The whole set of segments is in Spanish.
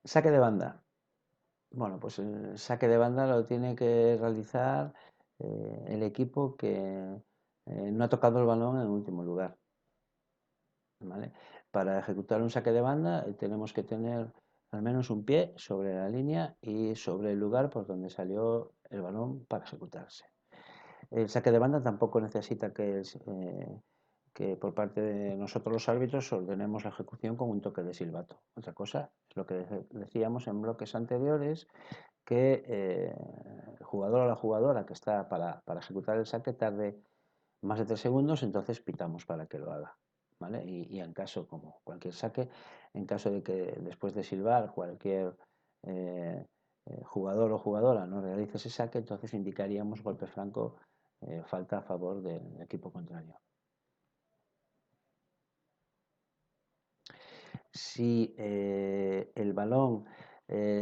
Saque de banda. Bueno, pues el saque de banda lo tiene que realizar el equipo que no ha tocado el balón en último lugar. ¿Vale? Para ejecutar un saque de banda tenemos que tener al menos un pie sobre la línea y sobre el lugar por donde salió el balón para ejecutarse. El saque de banda tampoco necesita que por parte de nosotros los árbitros ordenemos la ejecución con un toque de silbato. Otra cosa es lo que decíamos en bloques anteriores, que el jugador o la jugadora que está para ejecutar el saque tarde más de 3 segundos, entonces pitamos para que lo haga. ¿Vale? Y en caso, como cualquier saque, en caso de que después de silbar cualquier jugador o jugadora no realice ese saque, entonces indicaríamos golpe franco, falta a favor del equipo contrario. Si el balón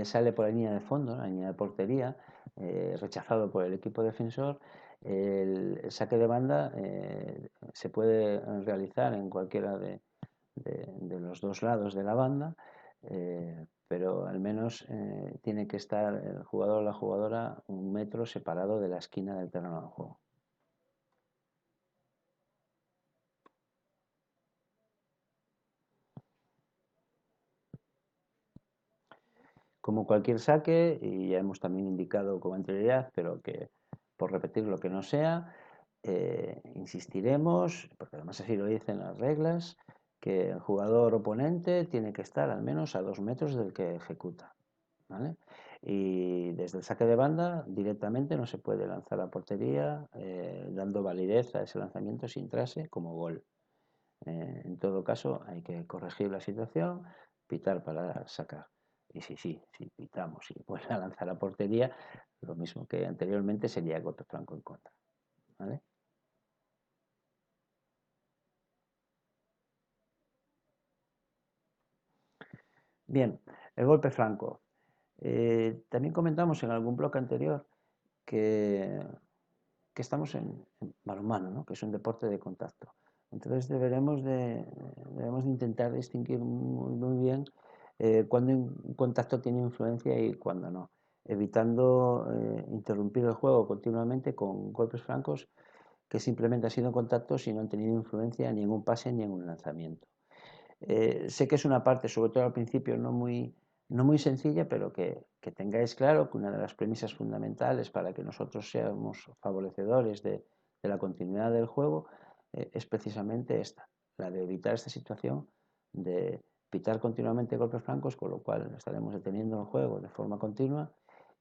sale por la línea de fondo, la línea de portería, rechazado por el equipo defensor, el saque de banda se puede realizar en cualquiera de los dos lados de la banda, pero al menos tiene que estar el jugador o la jugadora 1 metro separado de la esquina del terreno de juego. Como cualquier saque, y ya hemos también indicado con anterioridad, pero que por repetir lo que no sea, insistiremos, porque además así lo dicen las reglas, que el jugador oponente tiene que estar al menos a 2 metros del que ejecuta. ¿Vale? Y desde el saque de banda directamente no se puede lanzar a portería dando validez a ese lanzamiento sin trase como gol. En todo caso hay que corregir la situación, pitar para sacar. Y si pitamos y vuelve a lanzar a portería, lo mismo que anteriormente sería golpe franco en contra. ¿Vale? Bien, el golpe franco. También comentamos en algún bloque anterior que, que estamos en balonmano, ¿no? Que es un deporte de contacto. Entonces debemos de intentar distinguir muy bien cuándo un contacto tiene influencia y cuándo no, evitando interrumpir el juego continuamente con golpes francos que simplemente han sido contactos y no han tenido influencia ni en un pase ni en un lanzamiento. Sé que es una parte, sobre todo al principio, no muy sencilla, pero que tengáis claro que una de las premisas fundamentales para que nosotros seamos favorecedores de la continuidad del juego es precisamente esta, la de evitar esta situación de pitar continuamente golpes francos, con lo cual estaremos deteniendo el juego de forma continua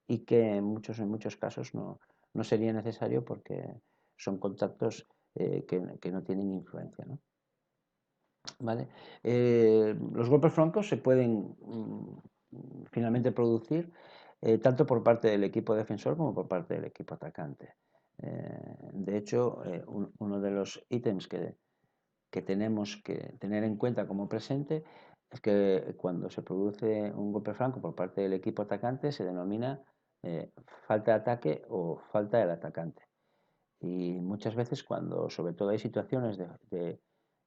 y que en muchos casos no sería necesario porque son contactos que no tienen influencia, ¿no? ¿Vale? Los golpes francos se pueden finalmente producir tanto por parte del equipo defensor como por parte del equipo atacante. De hecho, uno de los ítems que tenemos que tener en cuenta como presente es que cuando se produce un golpe franco por parte del equipo atacante se denomina falta de ataque o falta del atacante. Y muchas veces cuando sobre todo hay situaciones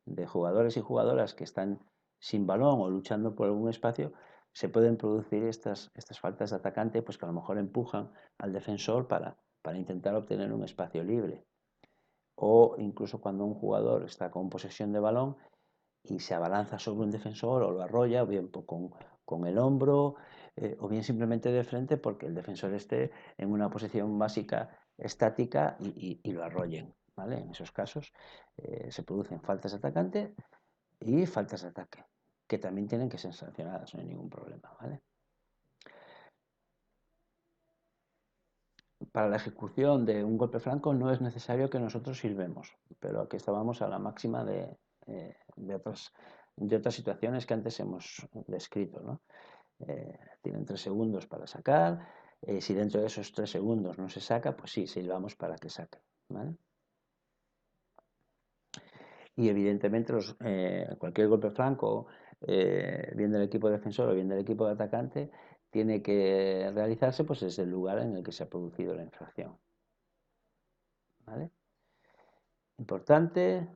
de jugadores y jugadoras que están sin balón o luchando por algún espacio, se pueden producir estas faltas de atacante, pues que a lo mejor empujan al defensor para intentar obtener un espacio libre. O incluso cuando un jugador está con posesión de balón y se abalanza sobre un defensor o lo arrolla, o bien con el hombro, o bien simplemente de frente porque el defensor esté en una posición básica estática y lo arrollen. ¿Vale? En esos casos se producen faltas de atacante y faltas de ataque, que también tienen que ser sancionadas, no hay ningún problema. ¿Vale? Para la ejecución de un golpe franco no es necesario que nosotros sirvemos, pero aquí estábamos a la máxima de otras situaciones que antes hemos descrito, ¿no? Tienen 3 segundos para sacar. Si dentro de esos 3 segundos no se saca, pues sí, silbamos para que saque. ¿Vale? Y evidentemente cualquier golpe franco, bien del equipo defensor o bien del equipo de atacante, tiene que realizarse pues, desde el lugar en el que se ha producido la infracción. ¿Vale? Importante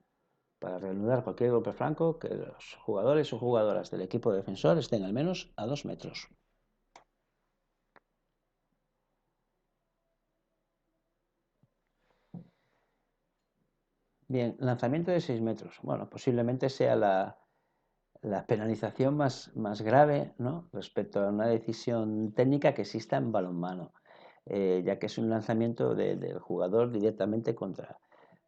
para reanudar cualquier golpe franco que los jugadores o jugadoras del equipo defensor estén al menos a 2 metros. Bien, lanzamiento de 6 metros. Bueno, posiblemente sea la penalización más grave, ¿no?, respecto a una decisión técnica que exista en balonmano, ya que es un lanzamiento del jugador directamente contra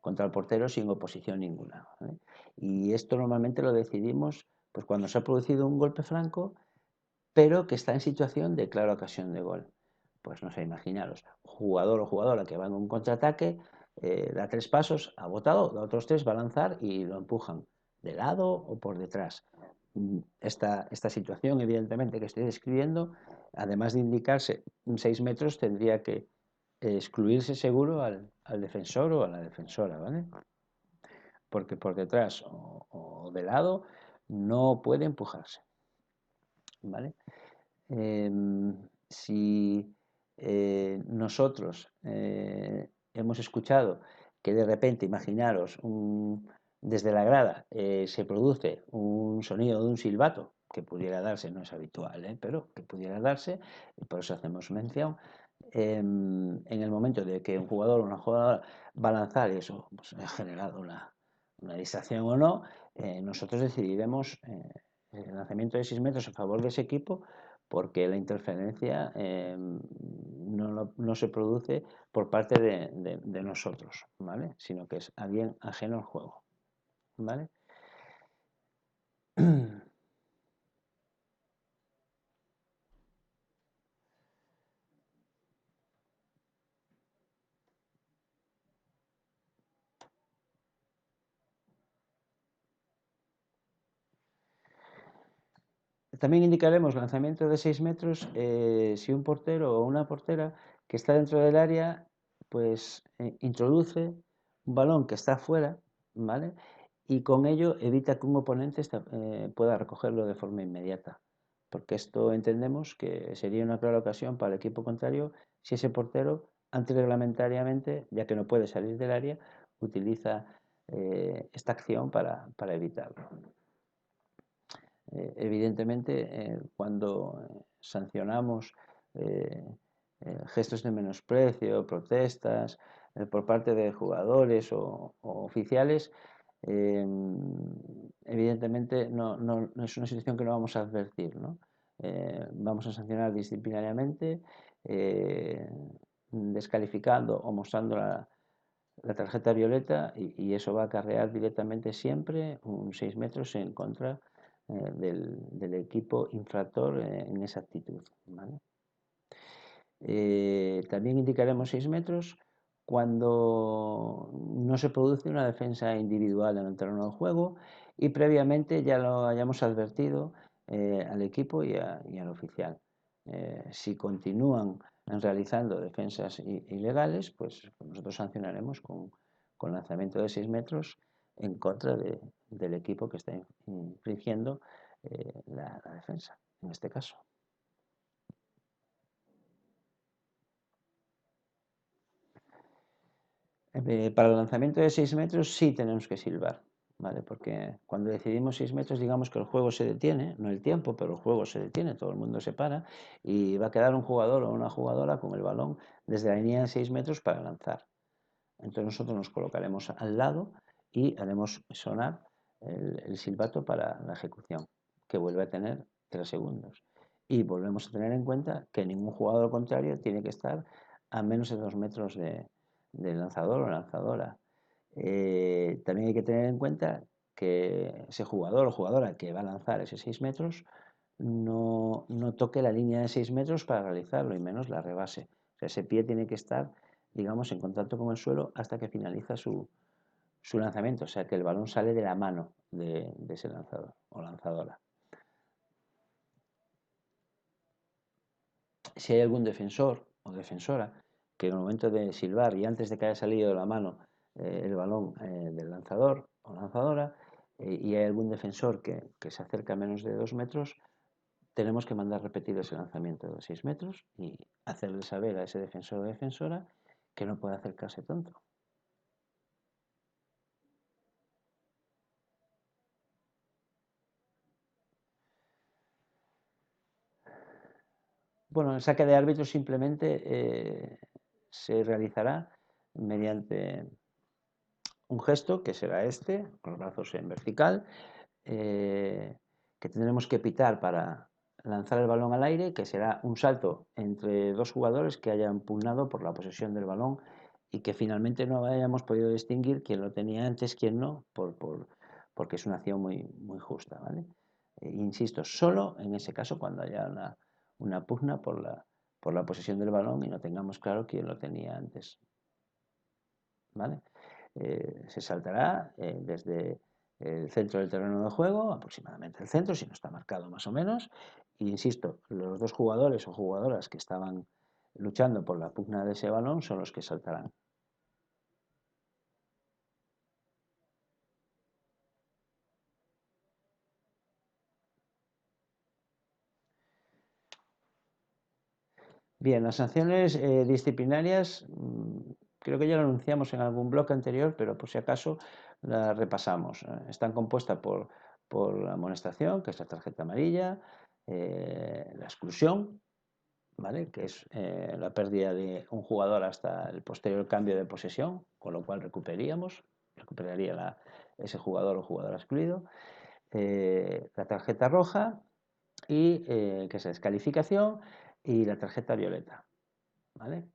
el portero sin oposición ninguna, ¿vale? Y esto normalmente lo decidimos pues, cuando se ha producido un golpe franco, pero que está en situación de clara ocasión de gol. Pues no sé, imaginaros, jugador o jugadora que va en un contraataque, da 3 pasos, ha botado, da otros 3, va a lanzar y lo empujan de lado o por detrás. Esta situación, evidentemente, que estoy describiendo, además de indicarse 6 metros, tendría que excluirse seguro al defensor o a la defensora, ¿vale? Porque por detrás o de lado no puede empujarse, ¿vale? Si nosotros hemos escuchado que de repente, imaginaros, desde la grada se produce un sonido de un silbato, que pudiera darse, no es habitual, pero que pudiera darse, y por eso hacemos mención, en el momento de que un jugador o una jugadora va a lanzar y eso pues, ha generado una distracción o no, nosotros decidiremos el lanzamiento de 6 metros a favor de ese equipo porque la interferencia no se produce por parte de nosotros, ¿vale? Sino que es alguien ajeno al juego, ¿vale? También indicaremos lanzamiento de 6 metros si un portero o una portera que está dentro del área pues introduce un balón que está fuera, ¿vale? Y con ello evita que un oponente pueda recogerlo de forma inmediata, porque esto entendemos que sería una clara ocasión para el equipo contrario si ese portero antirreglamentariamente, ya que no puede salir del área, utiliza esta acción para evitarlo. Evidentemente, cuando sancionamos eh, gestos de menosprecio, protestas por parte de jugadores o oficiales, evidentemente no es una situación que no vamos a advertir, ¿no? Vamos a sancionar disciplinariamente, descalificando o mostrando la tarjeta violeta y eso va a acarrear directamente siempre un 6 metros en contra del equipo infractor en esa actitud, ¿vale? También indicaremos 6 metros cuando no se produce una defensa individual en el terreno de juego y previamente ya lo hayamos advertido al equipo y al oficial. Si continúan realizando defensas ilegales, pues nosotros sancionaremos con lanzamiento de 6 metros en contra del equipo que está infringiendo la defensa, en este caso. Para el lanzamiento de 6 metros sí tenemos que silbar, ¿vale? Porque cuando decidimos 6 metros, digamos que el juego se detiene, no el tiempo, pero el juego se detiene, todo el mundo se para y va a quedar un jugador o una jugadora con el balón desde la línea de 6 metros para lanzar. Entonces nosotros nos colocaremos al lado y haremos sonar el silbato para la ejecución, que vuelve a tener 3 segundos. Y volvemos a tener en cuenta que ningún jugador contrario tiene que estar a menos de 2 metros del lanzador o lanzadora. También hay que tener en cuenta que ese jugador o jugadora que va a lanzar ese 6 metros no toque la línea de 6 metros para realizarlo y menos la rebase. O sea, ese pie tiene que estar, digamos, en contacto con el suelo hasta que finaliza su lanzamiento, o sea, que el balón sale de la mano de ese lanzador o lanzadora. Si hay algún defensor o defensora que en el momento de silbar y antes de que haya salido de la mano el balón del lanzador o lanzadora y hay algún defensor que se acerca a menos de 2 metros, tenemos que mandar repetir ese lanzamiento de 6 metros y hacerle saber a ese defensor o defensora que no puede acercarse tanto. Bueno, el saque de árbitro simplemente se realizará mediante un gesto que será este, con los brazos en vertical, que tendremos que pitar para lanzar el balón al aire, que será un salto entre dos jugadores que hayan pugnado por la posesión del balón y que finalmente no hayamos podido distinguir quién lo tenía antes, quién no, porque es una acción muy justa, ¿vale? Insisto, solo en ese caso cuando haya una pugna por la posesión del balón y no tengamos claro quién lo tenía antes, ¿vale? Se saltará desde el centro del terreno de juego, aproximadamente el centro, si no está marcado más o menos, e insisto, los dos jugadores o jugadoras que estaban luchando por la pugna de ese balón son los que saltarán. Bien, las sanciones disciplinarias, creo que ya lo anunciamos en algún bloque anterior, pero por si acaso las repasamos. Están compuestas por la amonestación, que es la tarjeta amarilla, la exclusión, ¿vale? Que es la pérdida de un jugador hasta el posterior cambio de posesión, con lo cual recuperaría ese jugador o jugadora excluido. La tarjeta roja, y que es la descalificación, y la tarjeta violeta, ¿vale?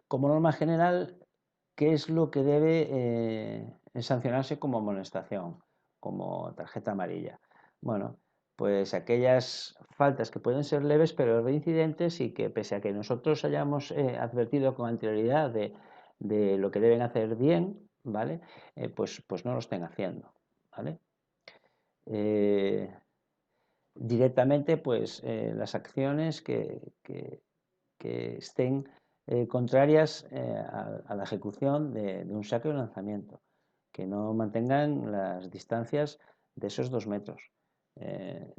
Como norma general, ¿qué es lo que debe sancionarse como amonestación, como tarjeta amarilla? Bueno, pues aquellas faltas que pueden ser leves pero reincidentes y que pese a que nosotros hayamos advertido con anterioridad de lo que deben hacer bien, ¿vale? Pues no lo estén haciendo, ¿vale? Directamente, pues las acciones que estén contrarias a la ejecución de un saque o lanzamiento, que no mantengan las distancias de esos 2 metros.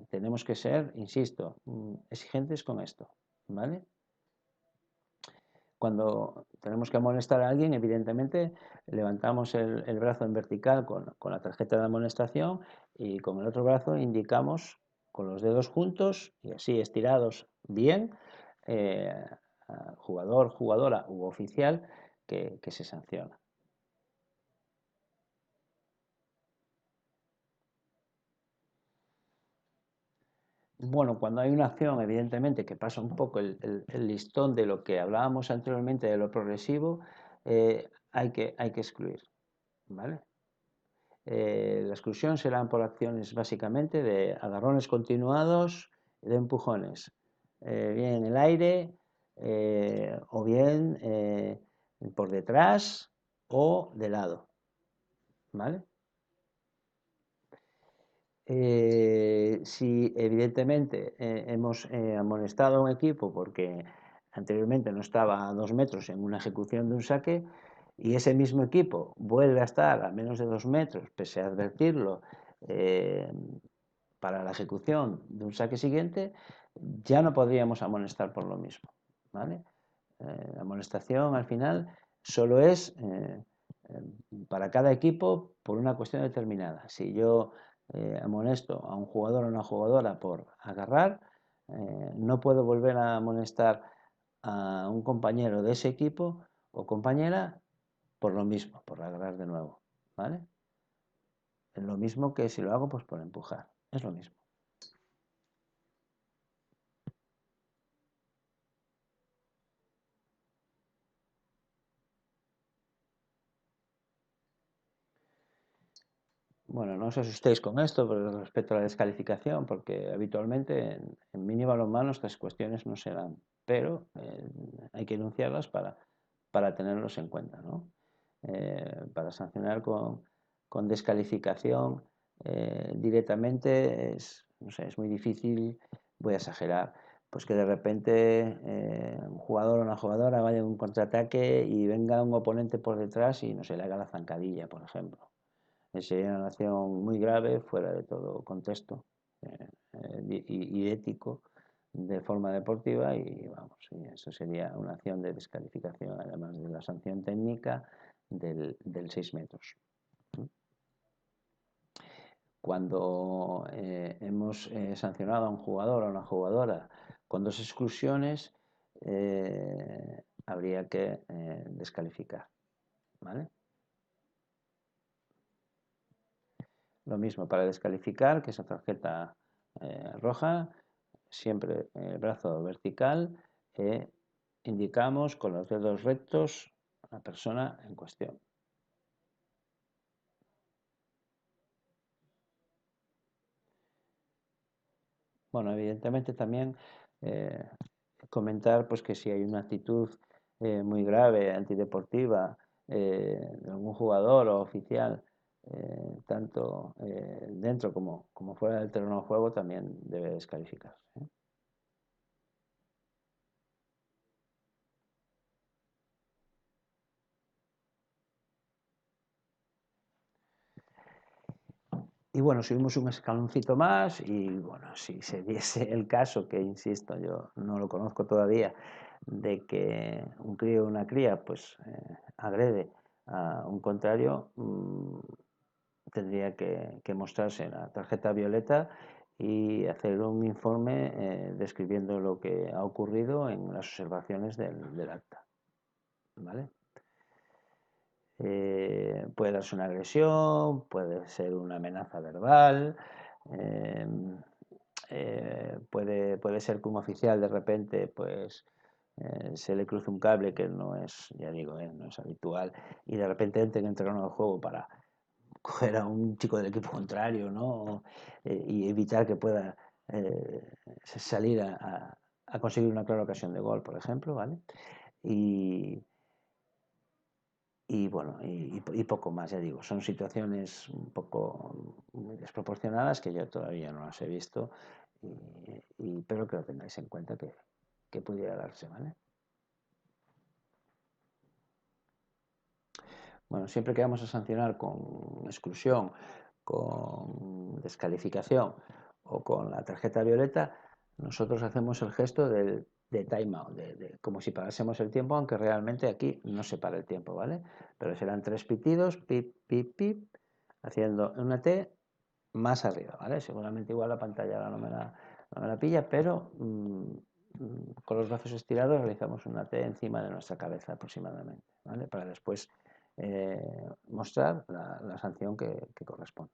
Tenemos que ser, insisto, exigentes con esto, ¿vale? Cuando tenemos que amonestar a alguien, evidentemente levantamos el brazo en vertical con la tarjeta de amonestación y con el otro brazo indicamos con los dedos juntos y así estirados bien, jugador, jugadora u oficial que se sanciona. Bueno, cuando hay una acción, evidentemente, que pasa un poco el listón de lo que hablábamos anteriormente de lo progresivo, hay que excluir, ¿vale? La exclusión serán por acciones básicamente de agarrones continuados, de empujones, bien en el aire o bien por detrás o de lado, ¿vale? Si evidentemente hemos amonestado a un equipo porque anteriormente no estaba a 2 metros en una ejecución de un saque y ese mismo equipo vuelve a estar a menos de 2 metros, pese a advertirlo, eh, para la ejecución de un saque siguiente, ya no podríamos amonestar por lo mismo, ¿vale? La amonestación al final solo es para cada equipo por una cuestión determinada. Si yo amonesto a un jugador o una jugadora por agarrar, no puedo volver a amonestar a un compañero de ese equipo o compañera por lo mismo, por agarrar de nuevo, ¿vale? Es lo mismo que si lo hago pues por empujar, es lo mismo. Bueno, no os asustéis con esto respecto a la descalificación, porque habitualmente en mini balonmano estas cuestiones no se dan, pero hay que enunciarlas para tenerlos en cuenta, ¿no? Para sancionar con descalificación directamente no sé, es muy difícil, voy a exagerar, pues que de repente un jugador o una jugadora vaya en un contraataque y venga un oponente por detrás y no se le haga la zancadilla, por ejemplo. Sería una acción muy grave, fuera de todo contexto y ético de forma deportiva y vamos, y eso sería una acción de descalificación, además de la sanción técnica del 6 metros. Cuando hemos sancionado a un jugador o a una jugadora con 2 exclusiones, habría que descalificar, ¿vale? Lo mismo para descalificar, que esa tarjeta roja, siempre el brazo vertical, indicamos con los dedos rectos a la persona en cuestión. Bueno, evidentemente también comentar pues que si hay una actitud muy grave, antideportiva, de algún jugador o oficial, tanto dentro como fuera del terreno de juego, también debe descalificarse, ¿eh? Y bueno, subimos un escaloncito más y bueno, si se diese el caso, que insisto, yo no lo conozco todavía, de que un crío o una cría pues agrede a un contrario, tendría que mostrarse la tarjeta violeta y hacer un informe describiendo lo que ha ocurrido en las observaciones del acta, ¿vale? Puede darse una agresión, puede ser una amenaza verbal, eh, puede ser que un oficial de repente pues se le cruce un cable que no es, ya digo, no es habitual y de repente entre en el terreno de juego para coger a un chico del equipo contrario, ¿no? Y evitar que pueda salir a conseguir una clara ocasión de gol, por ejemplo, ¿vale? Y, y bueno, y poco más, ya digo, son situaciones un poco muy desproporcionadas que yo todavía no las he visto, pero que lo tengáis en cuenta que pudiera darse, ¿vale? Bueno, siempre que vamos a sancionar con exclusión, con descalificación o con la tarjeta violeta, nosotros hacemos el gesto de time out, como si parásemos el tiempo, aunque realmente aquí no se para el tiempo, ¿vale? Pero serán 3 pitidos, pip, pip, pip, haciendo una T más arriba, ¿vale? Seguramente igual la pantalla ahora no me la pilla, pero con los brazos estirados realizamos una T encima de nuestra cabeza aproximadamente, ¿vale? Para después mostrar la sanción que corresponda.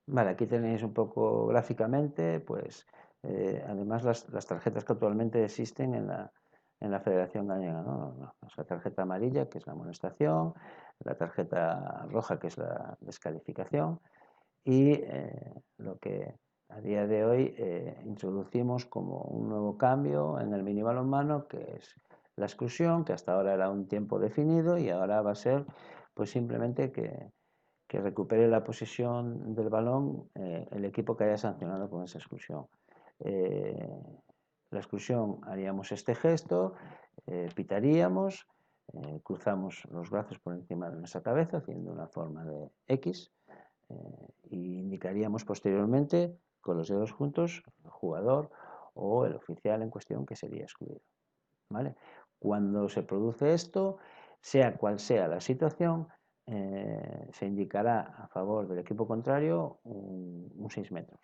Vale, aquí tenéis un poco gráficamente, pues además las tarjetas que actualmente existen en la Federación Gallega, ¿no? La tarjeta amarilla, que es la amonestación, la tarjeta roja, que es la descalificación, y lo que a día de hoy introducimos como un nuevo cambio en el minibalonmano, que es la exclusión, que hasta ahora era un tiempo definido y ahora va a ser pues simplemente que recupere la posesión del balón el equipo que haya sancionado con esa exclusión. Eh, la exclusión haríamos este gesto, pitaríamos, cruzamos los brazos por encima de nuestra cabeza haciendo una forma de X, y indicaríamos posteriormente con los dedos juntos el jugador o el oficial en cuestión que sería excluido, ¿vale? Cuando se produce esto, sea cual sea la situación, se indicará a favor del equipo contrario un 6 metros,